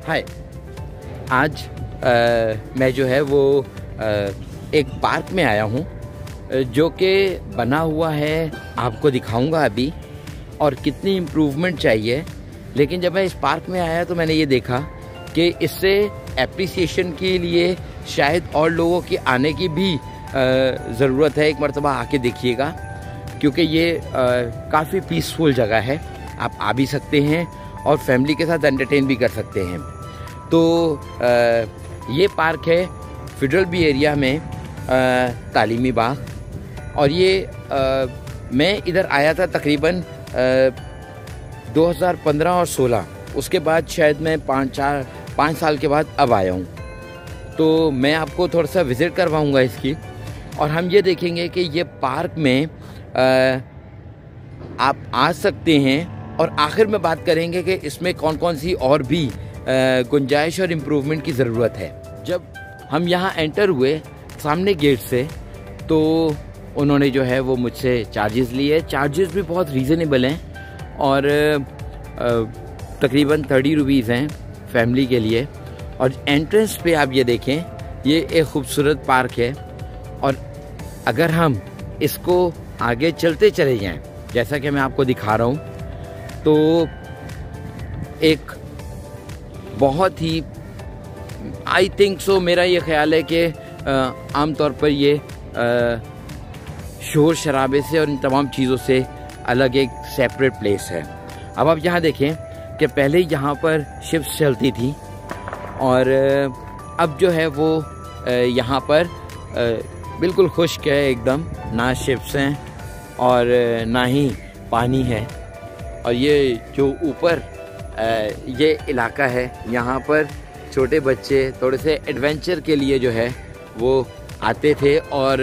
हाय, आज मैं जो है वो एक पार्क में आया हूँ जो कि बना हुआ है, आपको दिखाऊंगा अभी, और कितनी इम्प्रूवमेंट चाहिए। लेकिन जब मैं इस पार्क में आया तो मैंने ये देखा कि इससे एप्रिसिएशन के लिए शायद और लोगों की आने की भी ज़रूरत है। एक मरतबा आके देखिएगा, क्योंकि ये काफ़ी पीसफुल जगह है। आप आ भी सकते हैं और फैमिली के साथ एंटरटेन भी कर सकते हैं। तो ये पार्क है फेडरल बी एरिया में, तालीमी बाग। और ये मैं इधर आया था तकरीबन 2015 और 16, उसके बाद शायद मैं 5 साल के बाद अब आया हूँ। तो मैं आपको थोड़ा सा विज़िट करवाऊँगा इसकी, और हम ये देखेंगे कि ये पार्क में आप आ सकते हैं। और आखिर में बात करेंगे कि इसमें कौन कौन सी और भी गुंजाइश और इम्प्रूवमेंट की ज़रूरत है। जब हम यहाँ एंटर हुए सामने गेट से, तो उन्होंने जो है वो मुझसे चार्जेस लिए। चार्जेस भी बहुत रीज़नेबल हैं और तकरीबन 30 रुपीज़ हैं फैमिली के लिए। और एंट्रेंस पे आप ये देखें, ये एक खूबसूरत पार्क है। और अगर हम इसको आगे चलते चले जाएं, जैसा कि मैं आपको दिखा रहा हूँ, तो एक बहुत ही आई थिंक सो, मेरा ये ख्याल है कि आमतौर पर ये शोर शराबे से और इन तमाम चीज़ों से अलग एक सेपरेट प्लेस है। अब आप यहाँ देखें कि पहले यहाँ पर शिप्स चलती थी, और अब जो है वो यहाँ पर बिल्कुल खुश्क है एकदम, ना शिप्स हैं और ना ही पानी है। और ये जो ऊपर ये इलाका है, यहाँ पर छोटे बच्चे थोड़े से एडवेंचर के लिए जो है वो आते थे और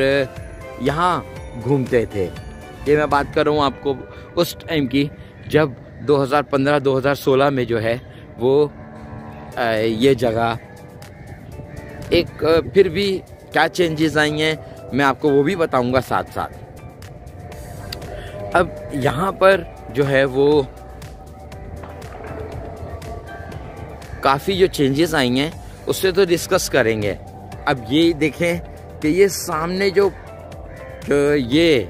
यहाँ घूमते थे। ये मैं बात कर रहा हूँ आपको उस टाइम की, जब 2015-2016 में जो है वो ये जगह एक फिर भी क्या चेंजेस आई हैं मैं आपको वो भी बताऊँगा साथ साथ। अब यहाँ पर जो है वो काफ़ी जो चेंजेस आई हैं उससे तो डिस्कस करेंगे। अब ये देखें कि ये सामने जो ये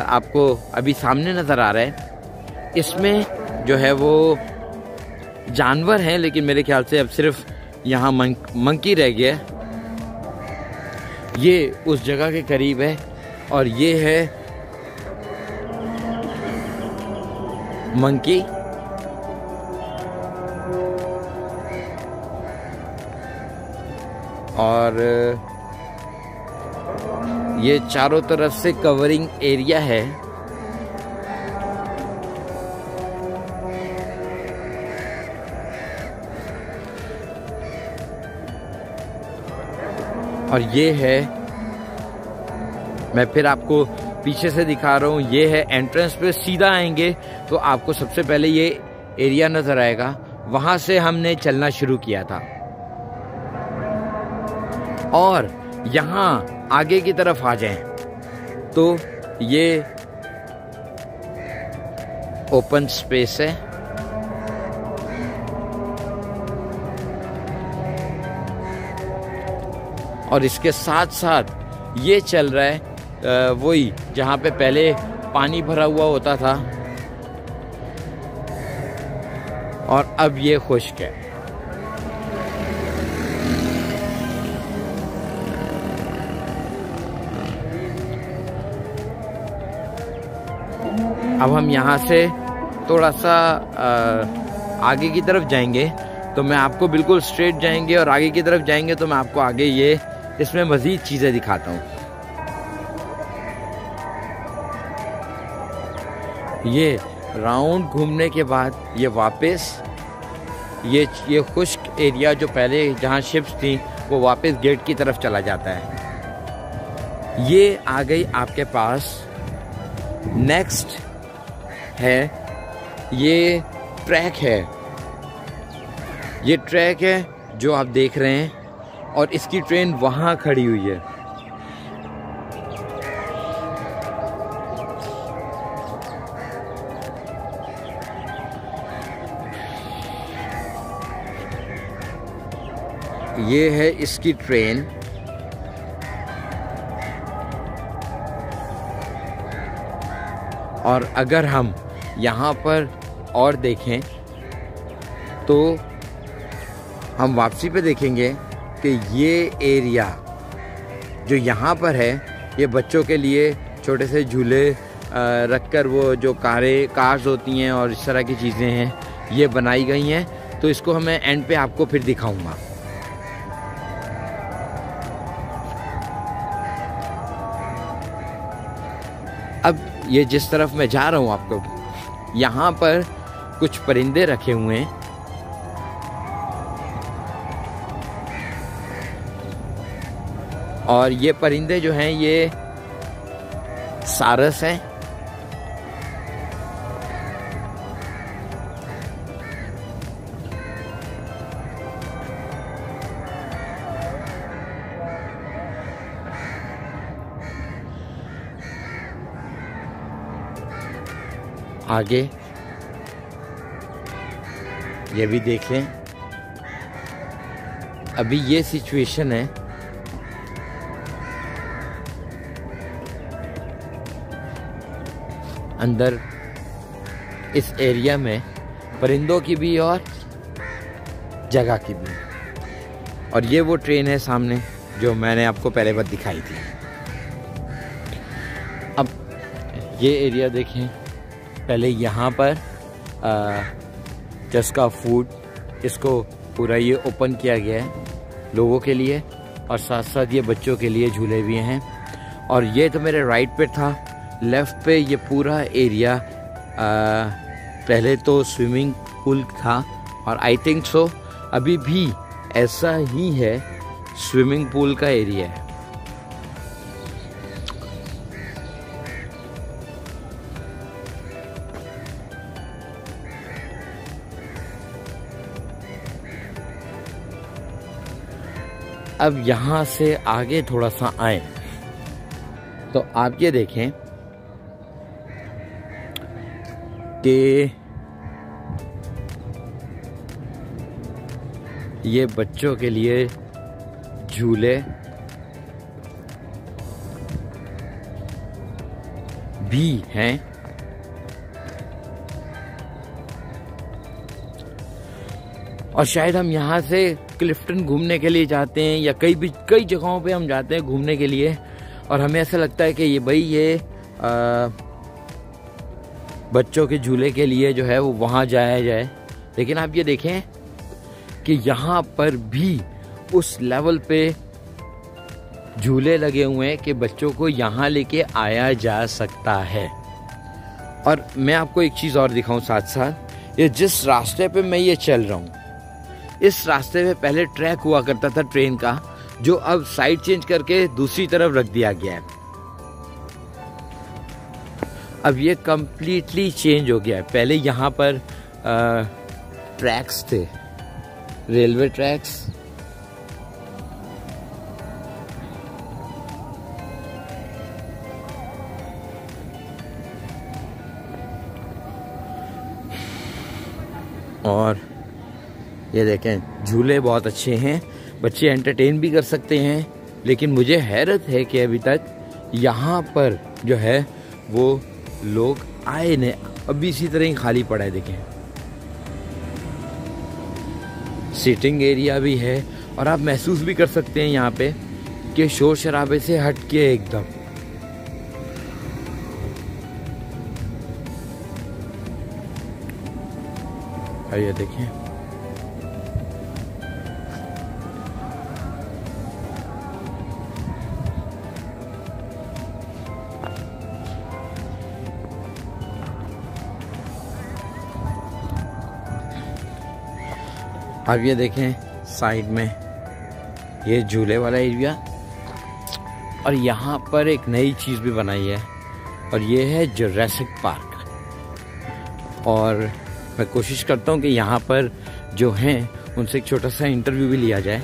आपको अभी सामने नज़र आ रहा है, इसमें जो है वो जानवर हैं, लेकिन मेरे ख्याल से अब सिर्फ यहाँ मंकी रह गया। ये उस जगह के करीब है और ये है मंकी। और ये चारों तरफ से कवरिंग एरिया है। और ये है, मैं फिर आपको पीछे से दिखा रहा हूँ, ये है एंट्रेंस पे। सीधा आएंगे तो आपको सबसे पहले ये एरिया नज़र आएगा, वहाँ से हमने चलना शुरू किया था। और यहाँ आगे की तरफ आ जाएं तो ये ओपन स्पेस है। और इसके साथ साथ ये चल रहा है वही जहाँ पे पहले पानी भरा हुआ होता था और अब ये खुश्क है। अब हम यहाँ से थोड़ा सा आगे की तरफ जाएंगे तो मैं आपको बिल्कुल स्ट्रेट जाएंगे, और आगे की तरफ जाएंगे तो मैं आपको आगे ये इसमें मज़ीद चीज़ें दिखाता हूँ। ये राउंड घूमने के बाद ये वापस ये खुश्क एरिया जो पहले जहाँ शिप्स थी वो वापस गेट की तरफ चला जाता है। ये आ गई आपके पास नेक्स्ट है ये ट्रैक है, ये ट्रैक है जो आप देख रहे हैं, और इसकी ट्रेन वहाँ खड़ी हुई है। ये है इसकी ट्रेन। और अगर हम यहाँ पर और देखें तो हम वापसी पे देखेंगे कि ये एरिया जो यहाँ पर है, ये बच्चों के लिए छोटे से झूले रखकर वो जो कार्स होती हैं और इस तरह की चीज़ें हैं, ये बनाई गई हैं। तो इसको मैं एंड पे आपको फिर दिखाऊंगा। अब ये जिस तरफ मैं जा रहा हूँ आपको, यहाँ पर कुछ परिंदे रखे हुए हैं, और ये परिंदे जो हैं ये सारस हैं। आगे ये भी देख लें। अभी ये सिचुएशन है, अंदर इस एरिया में परिंदों की भी और जगह की भी। और ये वो ट्रेन है सामने जो मैंने आपको पहले बार दिखाई थी। अब ये एरिया देखें, पहले यहाँ पर चस्का फूड, इसको पूरा ये ओपन किया गया है लोगों के लिए, और साथ साथ ये बच्चों के लिए झूले भी हैं। और ये तो मेरे राइट पे था, लेफ़्ट पे ये पूरा एरिया पहले तो स्विमिंग पूल था, और आई थिंक सो अभी भी ऐसा ही है, स्विमिंग पूल का एरिया है। अब यहाँ से आगे थोड़ा सा आए तो आप ये देखें कि ये बच्चों के लिए झूले भी हैं, और शायद हम यहाँ से क्लिफ्टन घूमने के लिए जाते हैं, या कई जगहों पे हम जाते हैं घूमने के लिए, और हमें ऐसा लगता है कि ये बच्चों के झूले के लिए जो है वो वहाँ जाया जाए। लेकिन आप ये देखें कि यहाँ पर भी उस लेवल पे झूले लगे हुए हैं कि बच्चों को यहाँ लेके आया जा सकता है। और मैं आपको एक चीज़ और दिखाऊं साथ साथ, ये जिस रास्ते पे मैं ये चल रहा हूँ, इस रास्ते पे पहले ट्रैक हुआ करता था ट्रेन का, जो अब साइड चेंज करके दूसरी तरफ रख दिया गया है। अब ये कंप्लीटली चेंज हो गया है। पहले यहाँ पर ट्रैक्स थे, रेलवे ट्रैक्स, और ये देखें झूले बहुत अच्छे हैं, बच्चे एंटरटेन भी कर सकते हैं। लेकिन मुझे हैरत है कि अभी तक यहाँ पर जो है वो लोग आए नहीं, अभी इसी तरह ही खाली पड़ा है। देखें सीटिंग एरिया भी है, और आप महसूस भी कर सकते हैं यहाँ पे कि शोर शराबे से हट के एकदम। ये देखें अब ये देखें साइड में ये झूले वाला एरिया, और यहाँ पर एक नई चीज़ भी बनाई है और ये है जुरासिक पार्क। और मैं कोशिश करता हूँ कि यहाँ पर जो हैं उनसे एक छोटा सा इंटरव्यू भी लिया जाए।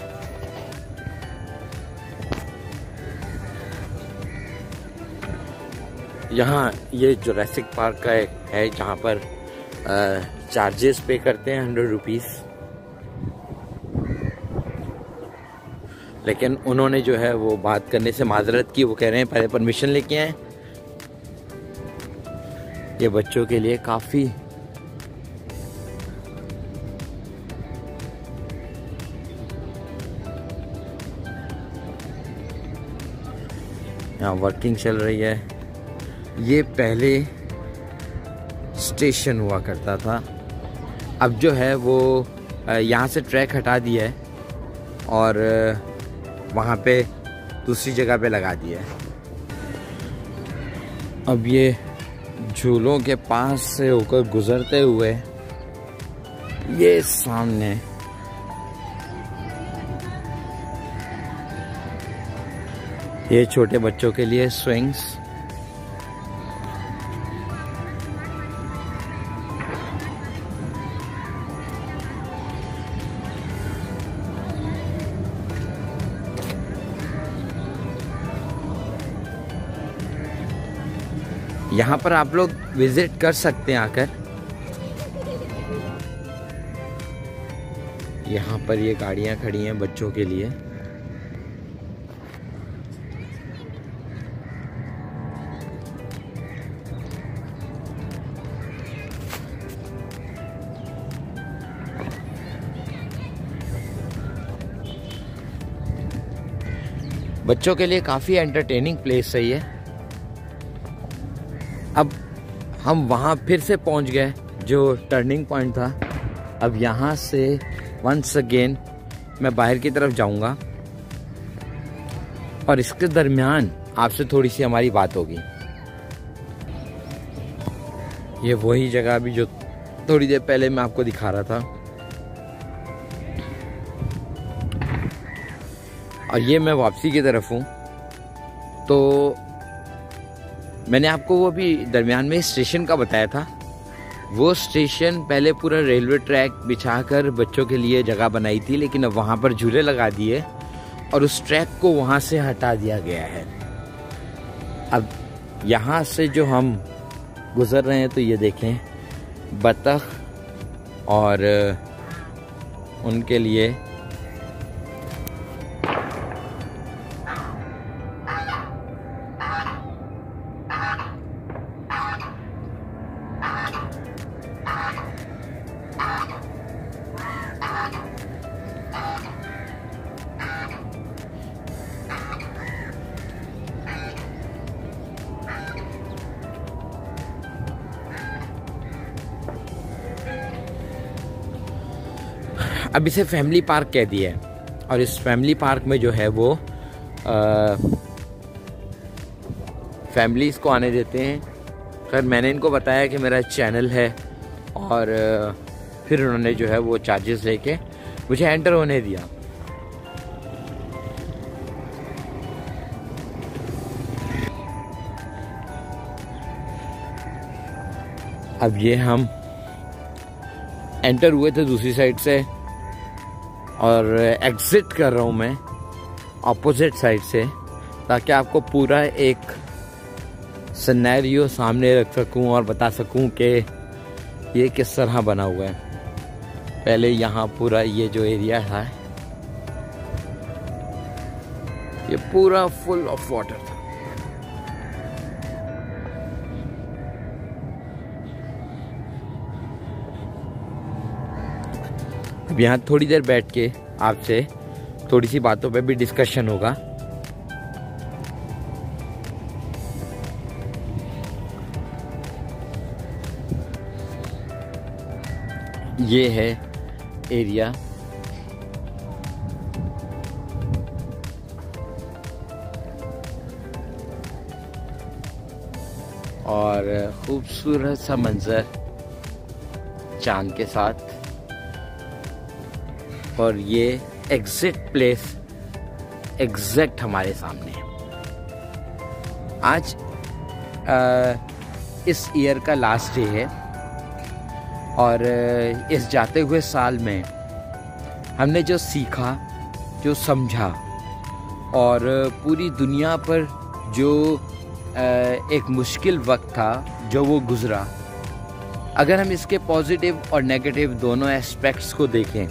यहाँ ये जुरासिक पार्क का है जहाँ पर चार्जेस पे करते हैं 100 रुपीज़, लेकिन उन्होंने जो है वो बात करने से माजरत की। वो कह रहे हैं पहले परमिशन लेके आए। ये बच्चों के लिए काफ़ी यहाँ वर्किंग चल रही है। ये पहले स्टेशन हुआ करता था, अब जो है वो यहाँ से ट्रैक हटा दिया है और वहाँ पे दूसरी जगह पे लगा दिया है। अब ये झूलों के पास से होकर गुजरते हुए ये सामने ये छोटे बच्चों के लिए स्विंग्स। यहाँ पर आप लोग विजिट कर सकते हैं आकर। यहाँ पर ये गाड़ियाँ खड़ी हैं बच्चों के लिए। बच्चों के लिए काफ़ी एंटरटेनिंग प्लेस है ये। अब हम वहाँ फिर से पहुँच गए जो टर्निंग पॉइंट था। अब यहाँ से वंस अगेन मैं बाहर की तरफ जाऊँगा और इसके दरमियान आपसे थोड़ी सी हमारी बात होगी। ये वही जगह अभी जो थोड़ी देर पहले मैं आपको दिखा रहा था। और ये मैं वापसी की तरफ हूँ। तो मैंने आपको वो भी दरमियान में स्टेशन का बताया था। वो स्टेशन पहले पूरा रेलवे ट्रैक बिछाकर बच्चों के लिए जगह बनाई थी, लेकिन अब वहाँ पर झूले लगा दिए और उस ट्रैक को वहाँ से हटा दिया गया है। अब यहाँ से जो हम गुज़र रहे हैं तो ये देखें बतख और उनके लिए अब इसे फैमिली पार्क कह दिया है। और इस फैमिली पार्क में जो है वो फैमिलीज़ को आने देते हैं। खैर मैंने इनको बताया कि मेरा चैनल है और फिर उन्होंने जो है वो चार्जेस लेके मुझे एंटर होने दिया। अब ये हम एंटर हुए थे दूसरी साइड से और एग्जिट कर रहा हूँ मैं ऑपोजिट साइड से, ताकि आपको पूरा एक सिनेरियो सामने रख सकूँ और बता सकूँ कि ये किस तरह बना हुआ है। पहले यहाँ पूरा ये जो एरिया है ये पूरा फुल ऑफ वाटर था। अब यहाँ थोड़ी देर बैठ के आपसे थोड़ी सी बातों पे भी डिस्कशन होगा। ये है एरिया। और खूबसूरत सा मंजर चांद के साथ। और ये एग्जैक्ट प्लेस एग्जैक्ट हमारे सामने है। आज इस ईयर का लास्ट डे है और इस जाते हुए साल में हमने जो सीखा, जो समझा और पूरी दुनिया पर जो एक मुश्किल वक्त था जो वो गुज़रा, अगर हम इसके पॉजिटिव और नेगेटिव दोनों एस्पेक्ट्स को देखें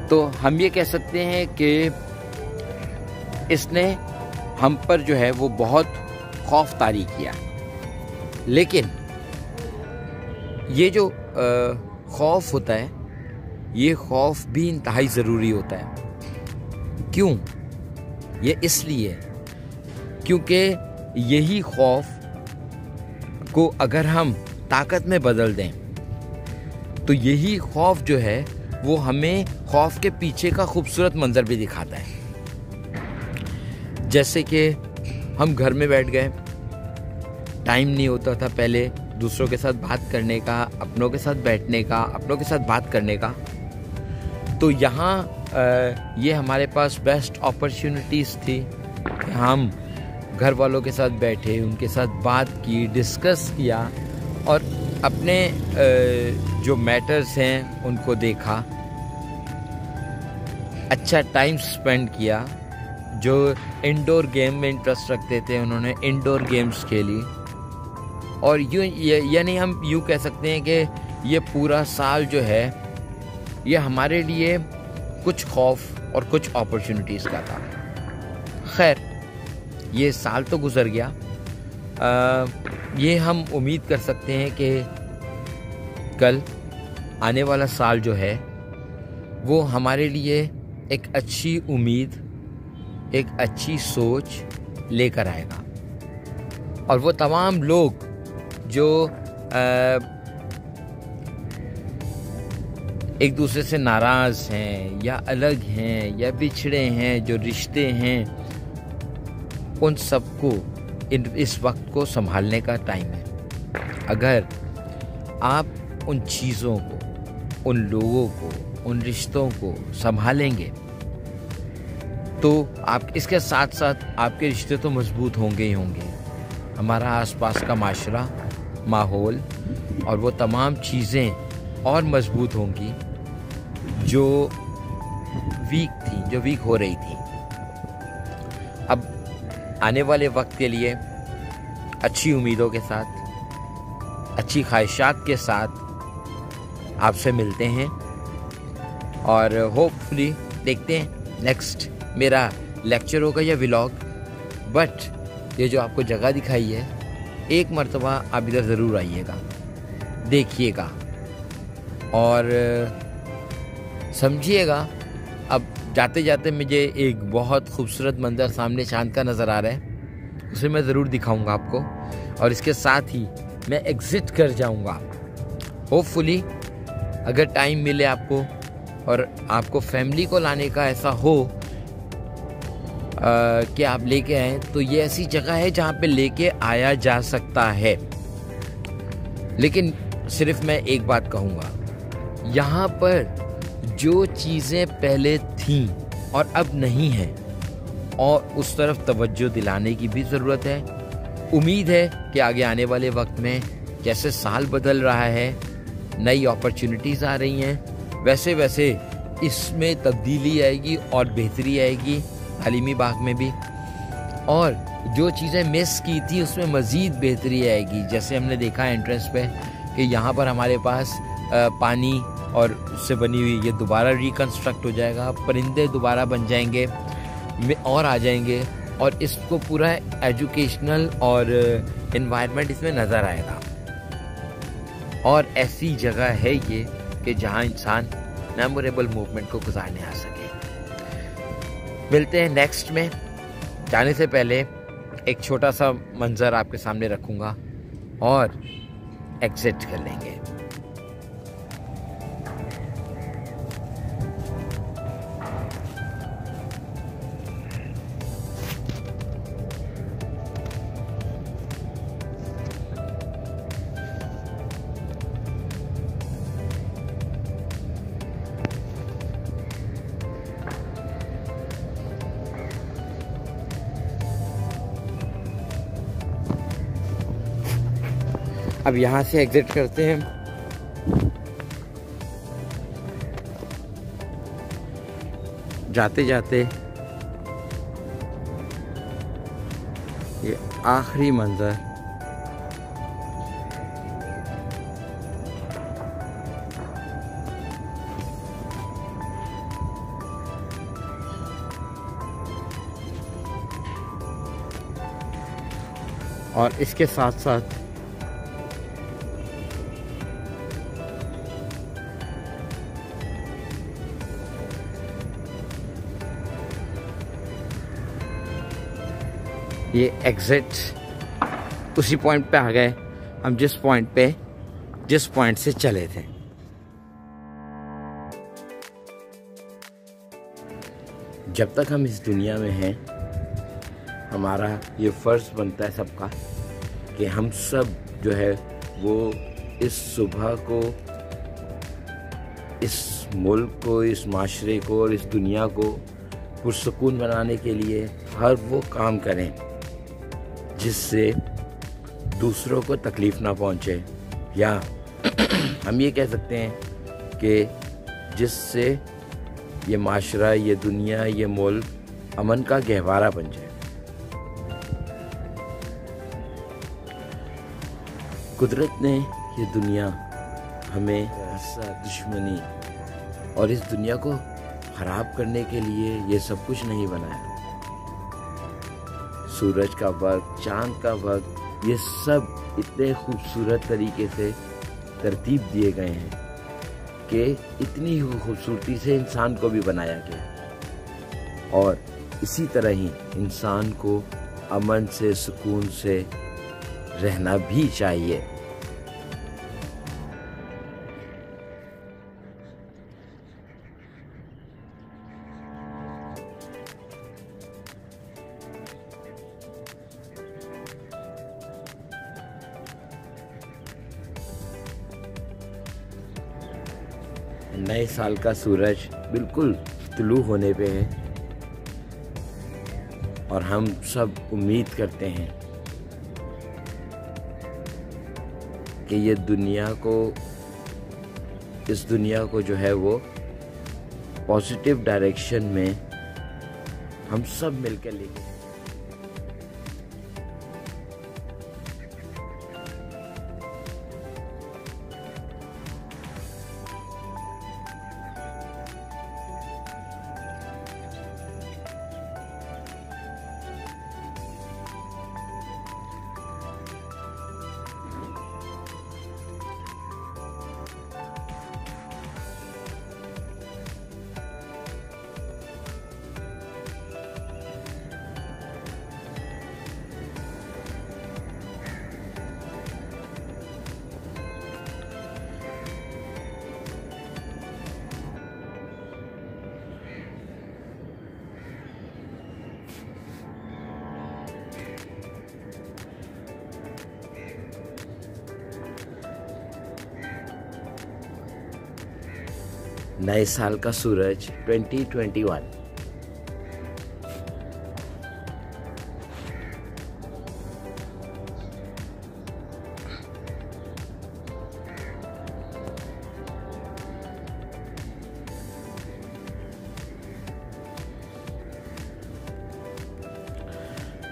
तो हम ये कह सकते हैं कि इसने हम पर जो है वो बहुत खौफ तारी किया। लेकिन ये जो खौफ होता है, ये खौफ भी इंतहाई ज़रूरी होता है। क्यों? ये इसलिए क्योंकि यही खौफ को अगर हम ताकत में बदल दें तो यही खौफ जो है वो हमें खौफ के पीछे का खूबसूरत मंजर भी दिखाता है। जैसे कि हम घर में बैठ गए, टाइम नहीं होता था पहले दूसरों के साथ बात करने का, अपनों के साथ बैठने का, अपनों के साथ बात करने का। तो यहाँ ये हमारे पास बेस्ट अपॉर्चुनिटीज़ थी कि हम घर वालों के साथ बैठे, उनके साथ बात की, डिस्कस किया और अपने जो मैटर्स हैं उनको देखा, अच्छा टाइम स्पेंड किया। जो इंडोर गेम में इंटरेस्ट रखते थे उन्होंने इंडोर गेम्स खेली। और यानी हम यूँ कह सकते हैं कि ये पूरा साल जो है ये हमारे लिए कुछ खौफ और कुछ अपॉर्चुनिटीज़ का था। खैर, ये साल तो गुजर गया। ये हम उम्मीद कर सकते हैं कि कल आने वाला साल जो है वो हमारे लिए एक अच्छी उम्मीद, एक अच्छी सोच लेकर आएगा। और वो तमाम लोग जो एक दूसरे से नाराज़ हैं या अलग हैं या बिछड़े हैं, जो रिश्ते हैं, उन सबको इस वक्त को संभालने का टाइम है। अगर आप उन चीज़ों को, उन लोगों को, उन रिश्तों को संभालेंगे तो आप इसके साथ साथ आपके रिश्ते तो मजबूत होंगे ही होंगे। हमारा आसपास का माशरा, माहौल और वो तमाम चीज़ें और मजबूत होंगी जो वीक थी, जो वीक हो रही थी। अब आने वाले वक्त के लिए अच्छी उम्मीदों के साथ, अच्छी ख्वाहिशात के साथ आपसे मिलते हैं और होपफुली देखते हैं नेक्स्ट मेरा लेक्चर होगा या व्लॉग। बट ये जो आपको जगह दिखाई है, एक मर्तबा आप इधर ज़रूर आइएगा, देखिएगा और समझिएगा। अब जाते जाते मुझे एक बहुत खूबसूरत मंजर सामने चांद का नज़र आ रहा है, उसे मैं ज़रूर दिखाऊंगा आपको और इसके साथ ही मैं एग्ज़िट कर जाऊंगा। होपफुली अगर टाइम मिले आपको और आपको फैमिली को लाने का ऐसा हो कि आप लेके आएँ, तो ये ऐसी जगह है जहाँ पे लेके आया जा सकता है। लेकिन सिर्फ मैं एक बात कहूँगा, यहाँ पर जो चीज़ें पहले थीं और अब नहीं हैं, और उस तरफ तवज्जो दिलाने की भी ज़रूरत है। उम्मीद है कि आगे आने वाले वक्त में जैसे साल बदल रहा है, नई अपॉर्चुनिटीज़ आ रही हैं, वैसे वैसे इसमें तब्दीली आएगी और बेहतरी आएगी तालीमी बाग में भी। और जो चीज़ें मिस की थी उसमें मज़ीद बेहतरी आएगी। जैसे हमने देखा एंट्रेंस पे कि यहाँ पर हमारे पास पानी और उससे बनी हुई ये दोबारा रिकन्स्ट्रक्ट हो जाएगा, परिंदे दोबारा बन जाएंगे और आ जाएंगे और इसको पूरा एजुकेशनल और एनवायरनमेंट इसमें नज़र आएगा। और ऐसी जगह है ये कि जहाँ इंसान मेमोरेबल मूवमेंट को गुजारने आ सके। मिलते हैं नेक्स्ट में। जाने से पहले एक छोटा सा मंजर आपके सामने रखूँगा और एग्जिट कर लेंगे। अब यहाँ से एग्जिट करते हैं। जाते जाते ये आखिरी मंजर और इसके साथ साथ ये एग्जिट उसी पॉइंट पे आ गए हम जिस पॉइंट से चले थे। जब तक हम इस दुनिया में हैं, हमारा ये फर्ज बनता है सबका कि हम सब जो है वो इस सुबह को, इस मुल्क को, इस माशरे को और इस दुनिया को पुरसुकून बनाने के लिए हर वो काम करें जिससे दूसरों को तकलीफ़ ना पहुंचे, या हम ये कह सकते हैं कि जिससे ये माशरा, ये दुनिया, ये मुल्क अमन का गहवारा बन जाए। कुदरत ने ये दुनिया हमें ऐसा दुश्मनी और इस दुनिया को खराब करने के लिए ये सब कुछ नहीं बनाया। सूरज का वक्त, चांद का वक्त, ये सब इतने खूबसूरत तरीके से तरतीब दिए गए हैं कि इतनी खूबसूरती से इंसान को भी बनाया गया, और इसी तरह ही इंसान को अमन से, सुकून से रहना भी चाहिए। नए साल का सूरज बिल्कुल तुलू होने पे है और हम सब उम्मीद करते हैं कि ये इस दुनिया को जो है वो पॉजिटिव डायरेक्शन में हम सब मिलकर लेके। नए साल का सूरज 2021।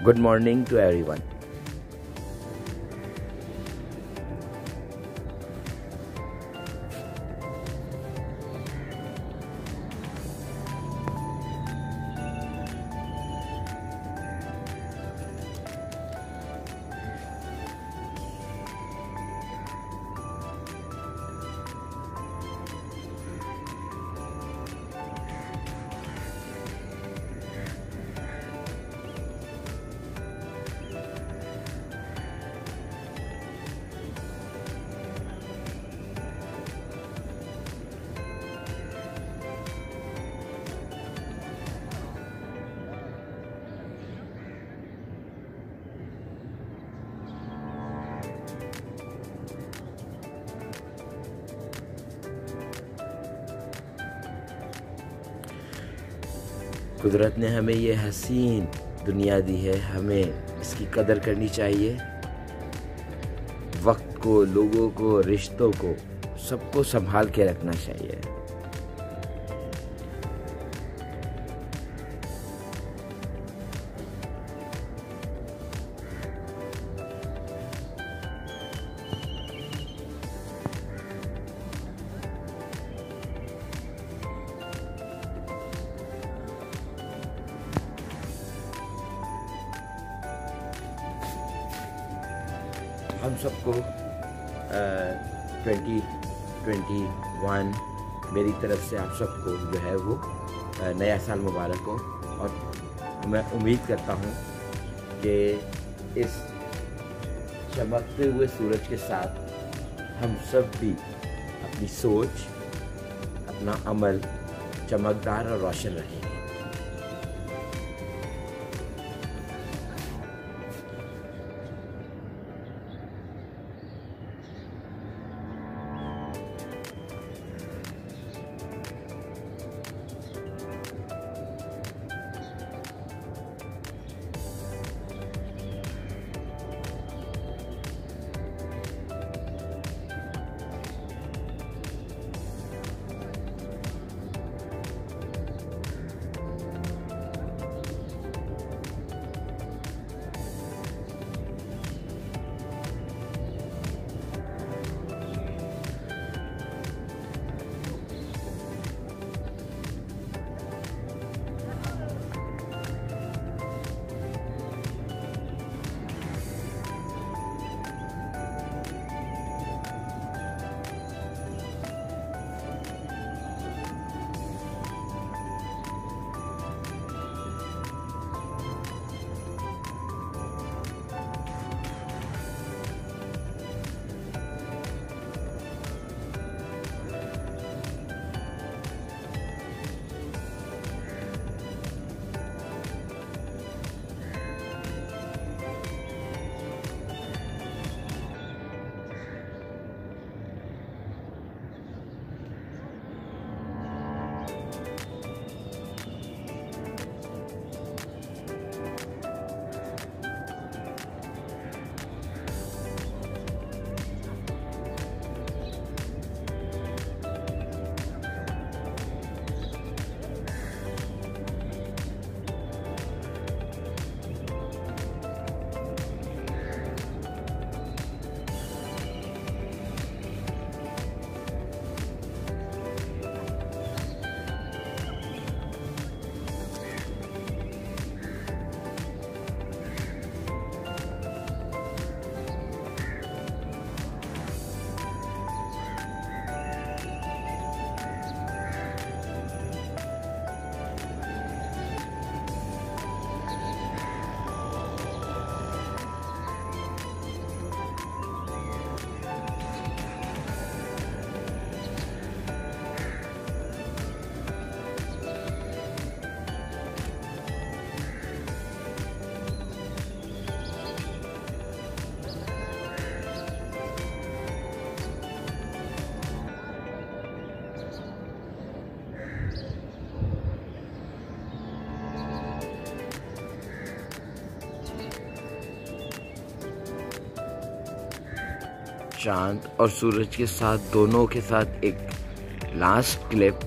Good morning to everyone. कुदरत ने हमें ये हसीन दुनिया दी है, हमें इसकी कदर करनी चाहिए। वक्त को, लोगों को, रिश्तों को, सबको संभाल के रखना चाहिए। हम सबको 2021 मेरी तरफ से आप सबको जो है वो नया साल मुबारक हो। और मैं उम्मीद करता हूँ कि इस चमकते हुए सूरज के साथ हम सब भी अपनी सोच, अपना अमल चमकदार और रोशन रखेंगे। चांद और सूरज के साथ दोनों के साथ एक लास्ट क्लिप